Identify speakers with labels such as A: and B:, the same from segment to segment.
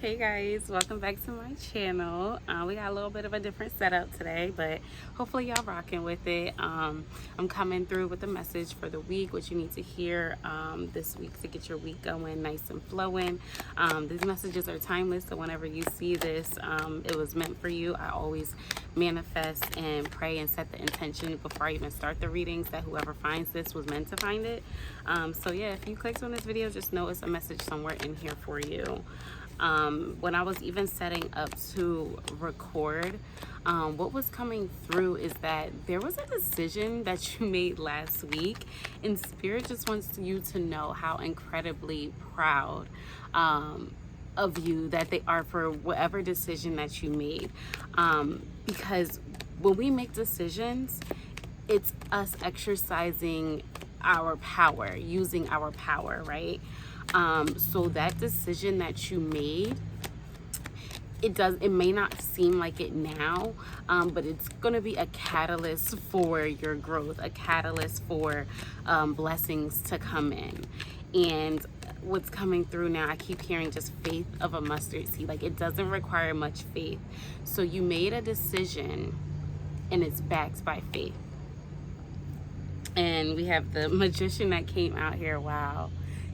A: Hey guys, welcome back to my channel. We got a little bit of a different setup today, but hopefully y'all rocking with it. I'm coming through with a message for the week, what you need to hear this week to get your week going nice and flowing. These messages are timeless, so whenever you see this, it was meant for you. I always manifest and pray and set the intention before I even start the readings that whoever finds this was meant to find it. So yeah, if you clicked on this video, just know it's a message somewhere in here for you. When I was even setting up to record, what was coming through is that there was a decision that you made last week, and Spirit just wants you to know how incredibly proud of you that they are for whatever decision that you made. Because when we make decisions, it's us exercising our power, using our power, right? So that decision that you made, it may not seem like it now, but it's going to be a catalyst for your growth, a catalyst for blessings to come in. And what's coming through now, I keep hearing just faith of a mustard seed. Like, it doesn't require much faith. So you made a decision and it's backed by faith. And we have the magician that came out here. Wow.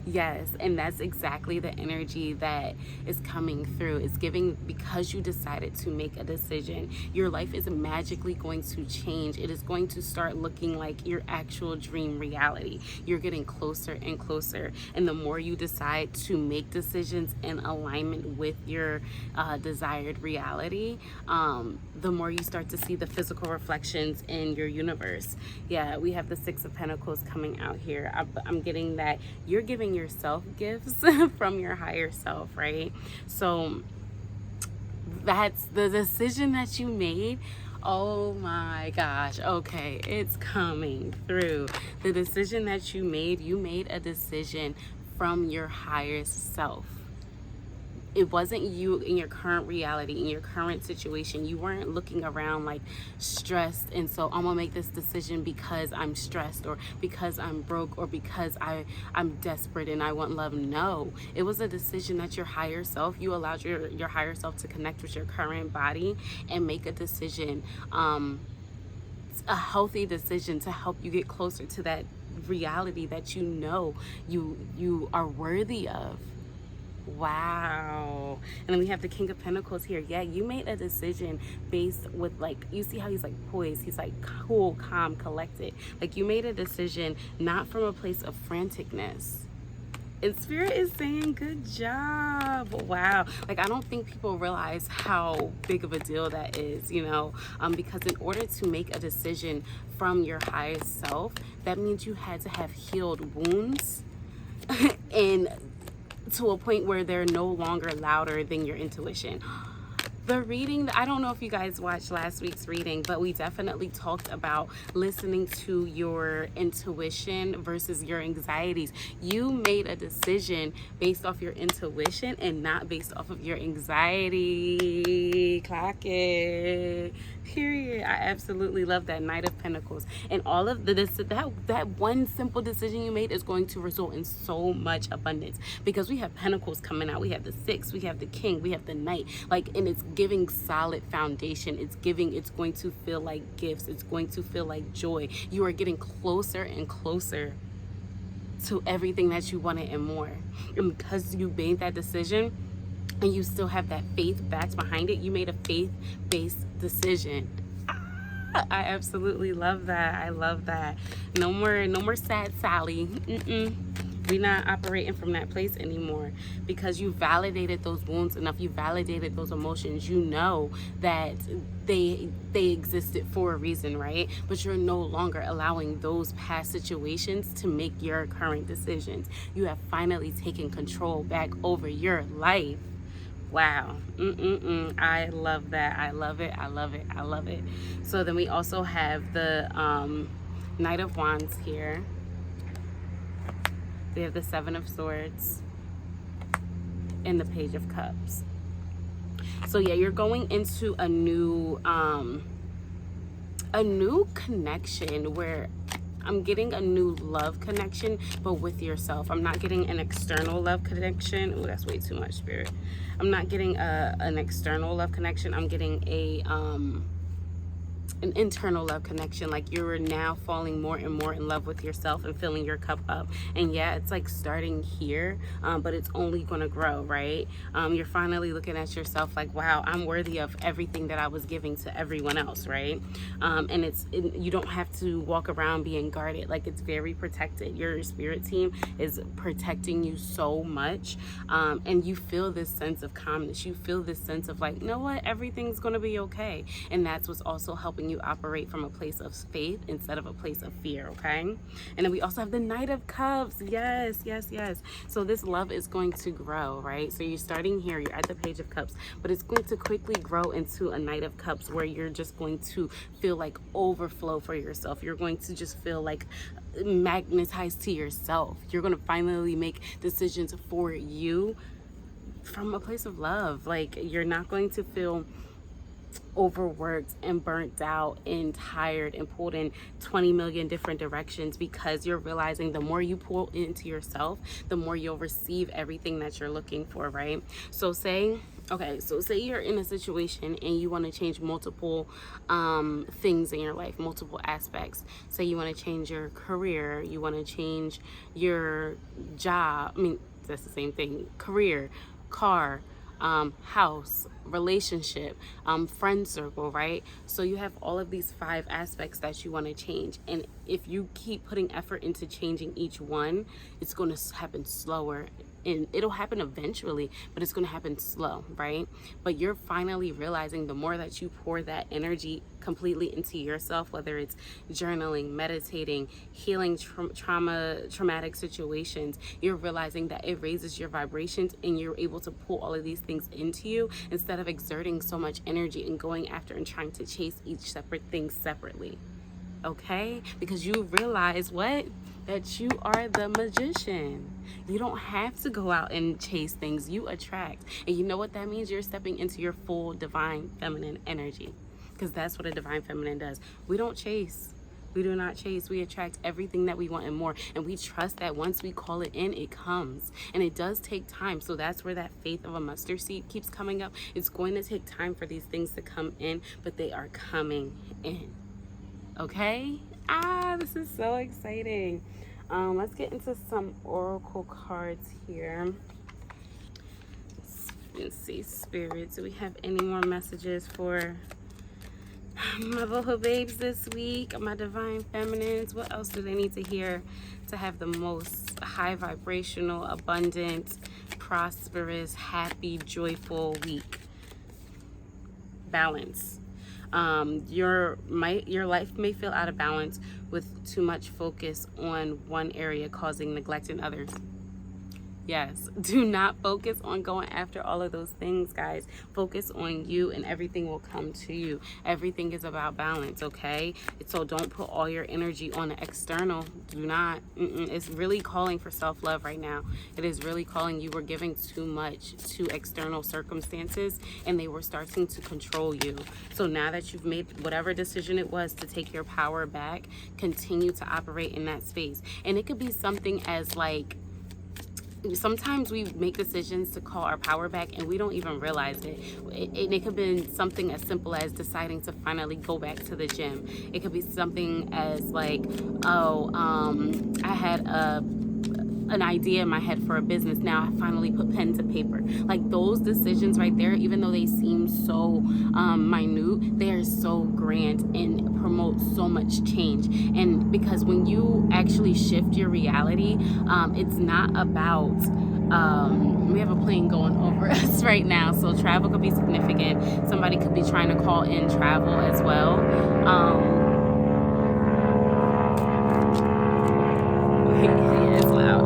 A: Yes, and that's exactly the energy that is coming through. It's giving, because you decided to make a decision, your life is magically going to change. It is going to start looking like your actual dream reality. You're getting closer and closer. And the more you decide to make decisions in alignment with your desired reality, the more you start to see the physical reflections in your universe. Yeah, we have the Six of Pentacles coming out here. I'm getting that you're giving yourself gifts from your higher self, right? So that's the decision that you made. Oh my gosh, okay, it's coming through. The decision that you made a decision from your higher self. It wasn't you in your current reality, in your current situation. You weren't looking around like stressed, and so I'm gonna make this decision because I'm stressed, or because I'm broke, or because I'm desperate and I want love. No, it was a decision that your higher self, you allowed your higher self to connect with your current body and make a decision, a healthy decision to help you get closer to that reality that you know you are worthy of. Wow. And then we have the King of Pentacles here. Yeah, you made a decision based with, like, you see how he's like poised, he's like cool, calm, collected. Like, you made a decision not from a place of franticness. And Spirit is saying good job. Wow. Like, I don't think people realize how big of a deal that is, because in order to make a decision from your highest self, that means you had to have healed wounds and to a point where they're no longer louder than your intuition. The reading, I don't know if you guys watched last week's reading, but we definitely talked about listening to your intuition versus your anxieties. You made a decision based off your intuition and not based off of your anxiety. Clock it. Period. I absolutely love that Knight of Pentacles. And all of that one simple decision you made is going to result in so much abundance, because we have Pentacles coming out. We have the Six, we have the King, we have the Knight. Like, and it's giving solid foundation. It's going to feel like gifts. It's going to feel like joy. You are getting closer and closer to everything that you wanted and more. And because you made that decision and you still have that faith backed behind it, you made a faith-based decision. I absolutely love that. I love that. No more sad Sally. We're not operating from that place anymore, because you validated those wounds enough. You validated those emotions. You know that they existed for a reason, right? But you're no longer allowing those past situations to make your current decisions. You have finally taken control back over your life. Wow. I love that. I love it. I love it. I love it. So then we also have the Knight of Wands here. We have the Seven of Swords and the Page of Cups. So yeah, you're going into a new connection where I'm getting a new love connection, but with yourself. I'm not getting an external love connection. Oh, that's way too much, Spirit. I'm not getting an external love connection. I'm getting an internal love connection. Like you're now falling more and more in love with yourself and filling your cup up. And yeah, it's like starting here, but it's only going to grow, right? You're finally looking at yourself like, wow, I'm worthy of everything that I was giving to everyone else, right? And you don't have to walk around being guarded. Like it's very protected. Your spirit team is protecting you so much, and you feel this sense of calmness. You feel this sense of like, you know what, everything's going to be okay. And that's what's also helping you operate from a place of faith instead of a place of fear, okay? And then we also have the Knight of Cups. Yes, yes, yes. So this love is going to grow, right? So you're starting here, you're at the Page of Cups, but it's going to quickly grow into a Knight of Cups where you're just going to feel like overflow for yourself. You're going to just feel like magnetized to yourself. You're going to finally make decisions for you from a place of love. Like you're not going to feel overworked and burnt out and tired and pulled in 20 million different directions, because you're realizing the more you pull into yourself, the more you'll receive everything that you're looking for, right? So say you're in a situation and you want to change multiple things in your life, multiple aspects. Say you want to change your career, you want to change your job. I mean, that's the same thing. Career, car, house, relationship, friend circle, right? So you have all of these 5 aspects that you want to change, and if you keep putting effort into changing each one, it's going to happen slower, and it'll happen eventually, but it's going to happen slow, right? But you're finally realizing the more that you pour that energy completely into yourself, whether it's journaling, meditating, healing traumatic situations, you're realizing that it raises your vibrations and you're able to pull all of these things into you instead of exerting so much energy and going after and trying to chase each separate thing separately. Okay? Because you realize what? That you are the magician. You don't have to go out and chase things. You attract. And you know what that means? You're stepping into your full divine feminine energy. Because that's what a divine feminine does. We don't chase. We do not chase. We attract everything that we want and more. And we trust that once we call it in, it comes. And it does take time. So that's where that faith of a mustard seed keeps coming up. It's going to take time for these things to come in, but they are coming in. Okay? This is so exciting. Let's get into some oracle cards here. Let's see, Spirit, do we have any more messages for my little babes this week, my divine feminines? What else do they need to hear to have the most high vibrational, abundant, prosperous, happy, joyful week? Balance. Your life may feel out of balance with too much focus on one area, causing neglect in others. Yes, do not focus on going after all of those things, guys. Focus on you and everything will come to you. Everything is about balance, okay? So don't put all your energy on the external. Do not. It's really calling for self-love right now. It is really calling. You were giving too much to external circumstances and they were starting to control you. So now that you've made whatever decision it was to take your power back, continue to operate in that space. And it could be something as like, sometimes we make decisions to call our power back and we don't even realize it. It could be something as simple as deciding to finally go back to the gym. It could be something as like, I had an idea in my head for a business. Now I finally put pen to paper. Like those decisions right there, even though they seem so minute, they are so grand and promote so much change. And because when you actually shift your reality, it's not about we have a plane going over us right now, so travel could be significant. Somebody could be trying to call in travel as well. It's loud.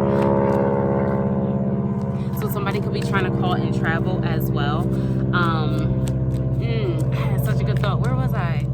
A: So somebody could be trying to call in travel as well. I had such a good thought. Where was I?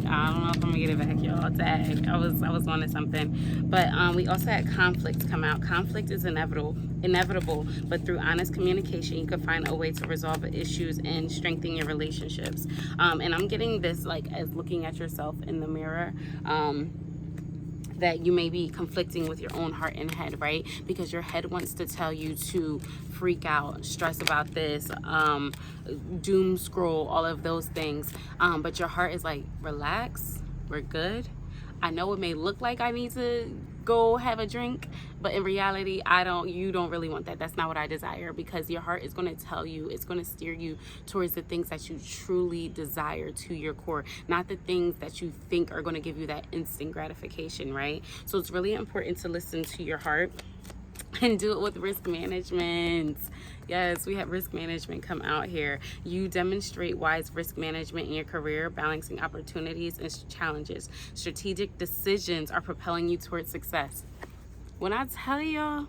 A: I don't know if I'm gonna get it back, y'all. Dang, I was wanting something. But we also had conflict come out. Conflict is inevitable, but through honest communication, you can find a way to resolve the issues and strengthen your relationships. And I'm getting this like as looking at yourself in the mirror. That you may be conflicting with your own heart and head, right? Because your head wants to tell you to freak out, stress about this, doom scroll, all of those things. But your heart is like, relax, we're good. I know it may look like I need to go have a drink, but in reality, you don't really want that. That's not what I desire, because your heart is going to tell you, it's going to steer you towards the things that you truly desire to your core, not the things that you think are going to give you that instant gratification, right? So it's really important to listen to your heart and do it with risk management. Yes, we have risk management come out here. You demonstrate wise risk management in your career, balancing opportunities and challenges. Strategic decisions are propelling you towards success. When I tell y'all,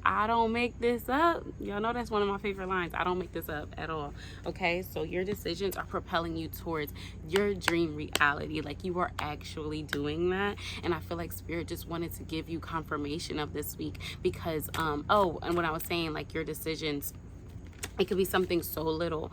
A: I don't make this up. Y'all know that's one of my favorite lines. I don't make this up at all. Okay, so your decisions are propelling you towards your dream reality. Like, you are actually doing that. And I feel like Spirit just wanted to give you confirmation of this week, because and when I was saying like your decisions, it could be something so little.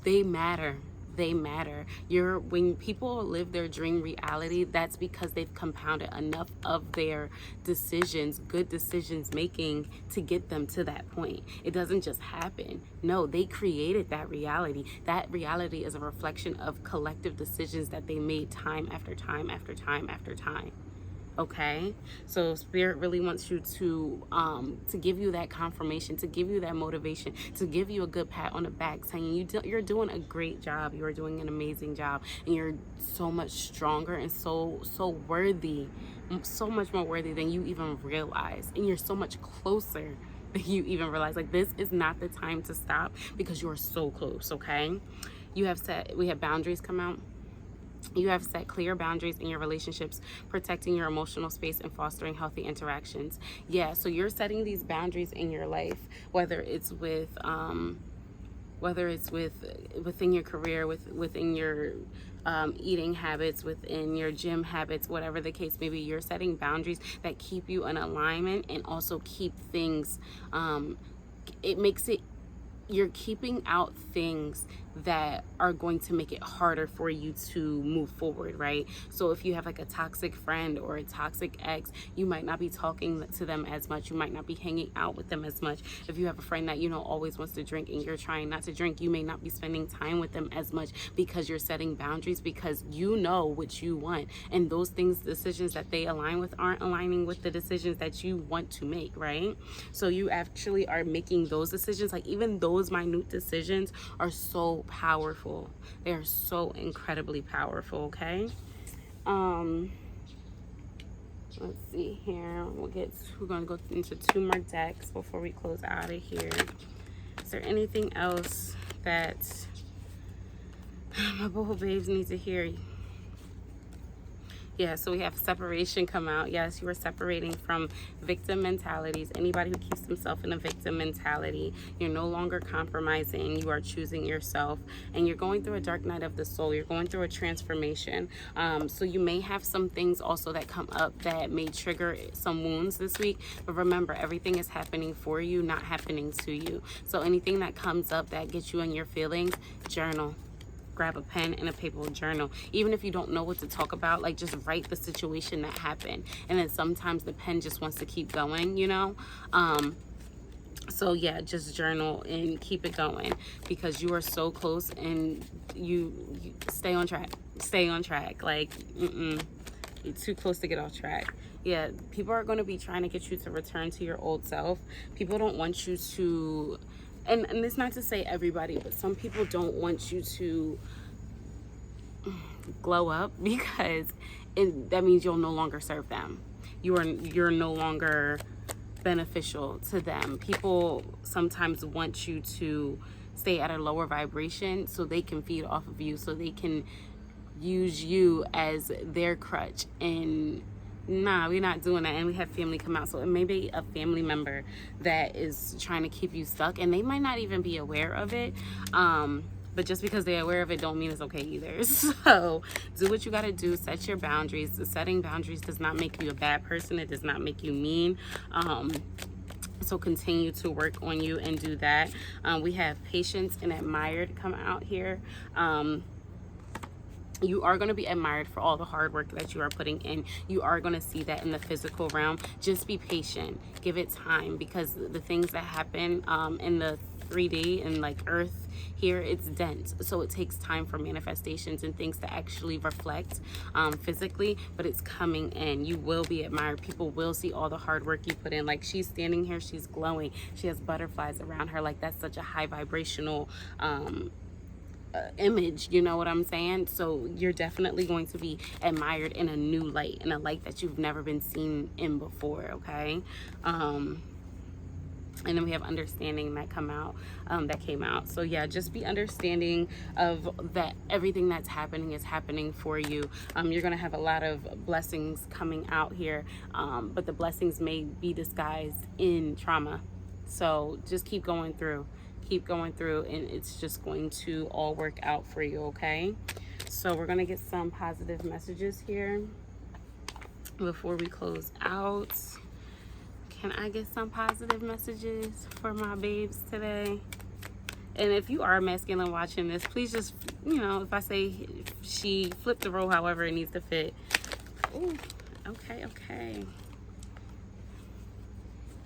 A: They matter. They matter. When people live their dream reality, that's because they've compounded enough of their decisions, good decisions making, to get them to that point. It doesn't just happen. No, they created that reality. That reality is a reflection of collective decisions that they made time after time after time after time. Okay, so Spirit really wants you to give you that confirmation, to give you that motivation, to give you a good pat on the back, saying you're doing a great job, you're doing an amazing job, and you're so much stronger and so worthy, so much more worthy than you even realize, and you're so much closer than you even realize. Like, this is not the time to stop, because you're so close. Okay, we have boundaries come out. You have set clear boundaries in your relationships, protecting your emotional space and fostering healthy interactions. Yeah, so you're setting these boundaries in your life, whether it's within your career, within your eating habits, within your gym habits, whatever the case may be. You're setting boundaries that keep you in alignment and also keep things. You're keeping out things that are going to make it harder for you to move forward, right? So if you have like a toxic friend or a toxic ex, you might not be talking to them as much. You might not be hanging out with them as much. If you have a friend that always wants to drink and you're trying not to drink, you may not be spending time with them as much, because you're setting boundaries, because you know what you want, and those decisions that they align with aren't aligning with the decisions that you want to make, right? So you actually are making those decisions. Like, even those minute decisions are so powerful. They are so incredibly powerful. Okay, let's see here. We're gonna go into 2 more decks before we close out of here. Is there anything else that my boho babes need to hear? Yeah, so we have separation come out. Yes, you are separating from victim mentalities. Anybody who keeps themselves in a victim mentality, you're no longer compromising. You are choosing yourself, and you're going through a dark night of the soul. You're going through a transformation. So you may have some things also that come up that may trigger some wounds this week. But remember, everything is happening for you, not happening to you. So anything that comes up that gets you in your feelings, journal. Grab a pen and a paper, journal. Even if you don't know what to talk about, like, just write the situation that happened. And then sometimes the pen just wants to keep going, so yeah, just journal and keep it going, because you are so close, and you stay on track. Like, you're too close to get off track. Yeah, people are going to be trying to get you to return to your old self. People don't want you to, and it's not to say everybody, but some people don't want you to glow up, because that means you'll no longer serve them. You're no longer beneficial to them. People sometimes want you to stay at a lower vibration so they can feed off of you, so they can use you as their crutch. And nah, we're not doing that. And we have family come out, so it may be a family member that is trying to keep you stuck, and they might not even be aware of it. but just because they're aware of it don't mean it's okay either. So do what you got to do. Set your boundaries. Setting boundaries does not make you a bad person. It does not make you mean. So continue to work on you and do that. We have patience and admired come out here. You are going to be admired for all the hard work that you are putting in. You are going to see that in the physical realm. Just be patient. Give it time, because the things that happen in the 3D and like earth here, it's dense, so it takes time for manifestations and things to actually reflect physically, but it's coming in. You will be admired. People will see all the hard work you put in. Like, she's standing here, she's glowing, she has butterflies around her. Like, that's such a high vibrational image, you know what I'm saying? So you're definitely going to be admired in a new light, in a light that you've never been seen in before, okay? And then we have understanding that came out. So yeah, just be understanding of that everything that's happening is happening for you. You're gonna have a lot of blessings coming out here, but the blessings may be disguised in trauma. So just keep going through, and it's just going to all work out for you, okay? So we're gonna get some positive messages here before we close out. Can I get some positive messages for my babes today? And if you are masculine watching this, please just, you know, if I say she, flip the role however it needs to fit. Ooh, okay.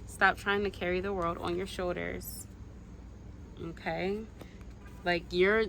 A: Stop trying to carry the world on your shoulders. Okay? Like, you're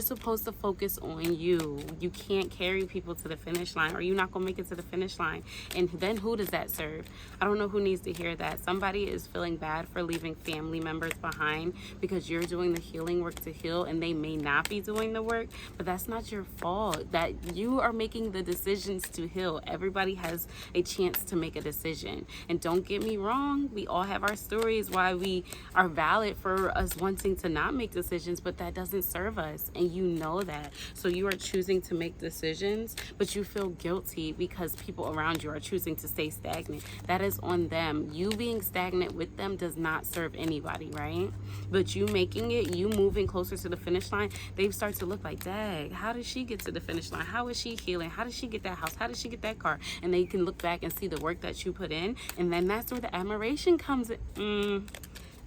A: supposed to focus on you. You can't carry people to the finish line, or you're not gonna make it to the finish line. And then who does that serve? I don't know who needs to hear that. Somebody is feeling bad for leaving family members behind because you're doing the healing work to heal, and they may not be doing the work, but that's not your fault. That you are making the decisions to heal. Everybody has a chance to make a decision. And don't get me wrong, we all have our stories why we are valid for us wanting to not make decisions, but that doesn't serve us, and you know that. So you are choosing to make decisions, but you feel guilty because people around you are choosing to stay stagnant. That is on them. You being stagnant with them does not serve anybody, right? But you making it, you moving closer to the finish line, they start to look like, dang, how did she get to the finish line? How is she healing? How did she get that house? How did she get that car? And they can look back and see the work that you put in, and then that's where the admiration comes in.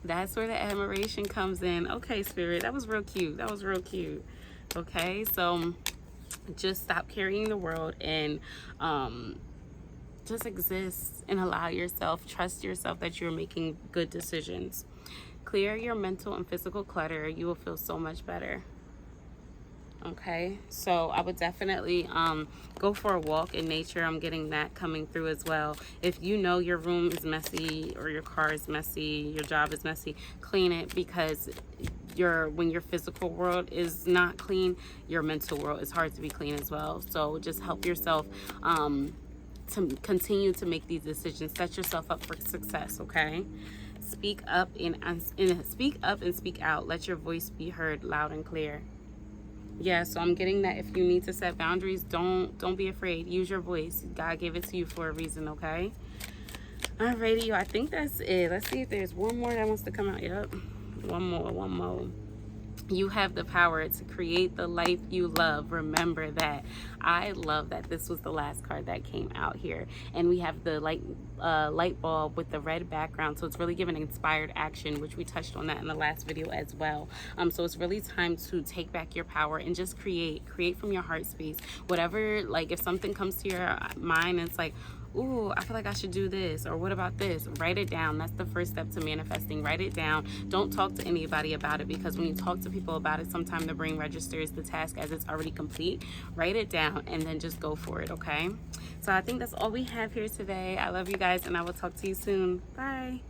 A: That's where the admiration comes in. Okay, Spirit, that was real cute. Okay, so just stop carrying the world and just exist and allow yourself, trust yourself that you're making good decisions. Clear your mental and physical clutter. You will feel so much better. Okay, so I would definitely go for a walk in nature. I'm getting that coming through as well. If you know your room is messy, or your car is messy, your job is messy, clean it, because when your physical world is not clean, your mental world is hard to be clean as well. So just help yourself to continue to make these decisions. Set yourself up for success, okay? Speak up and speak out. Let your voice be heard loud and clear. Yeah, so I'm getting that if you need to set boundaries, don't be afraid. Use your voice. God gave it to you for a reason, okay? Alrighty, I think that's it. Let's see if there's one more that wants to come out. Yep, one more. You have the power to create the life you love. Remember that. I love that this was the last card that came out here. And we have the light bulb with the red background. So it's really giving inspired action, which we touched on that in the last video as well. So it's really time to take back your power and just create from your heart space. Whatever, like if something comes to your mind and it's like, ooh, I feel like I should do this, or what about this? Write it down. That's the first step to manifesting. Write it down. Don't talk to anybody about it, because when you talk to people about it, sometimes the brain registers the task as it's already complete. Write it down and then just go for it, okay? So I think that's all we have here today. I love you guys, and I will talk to you soon. Bye.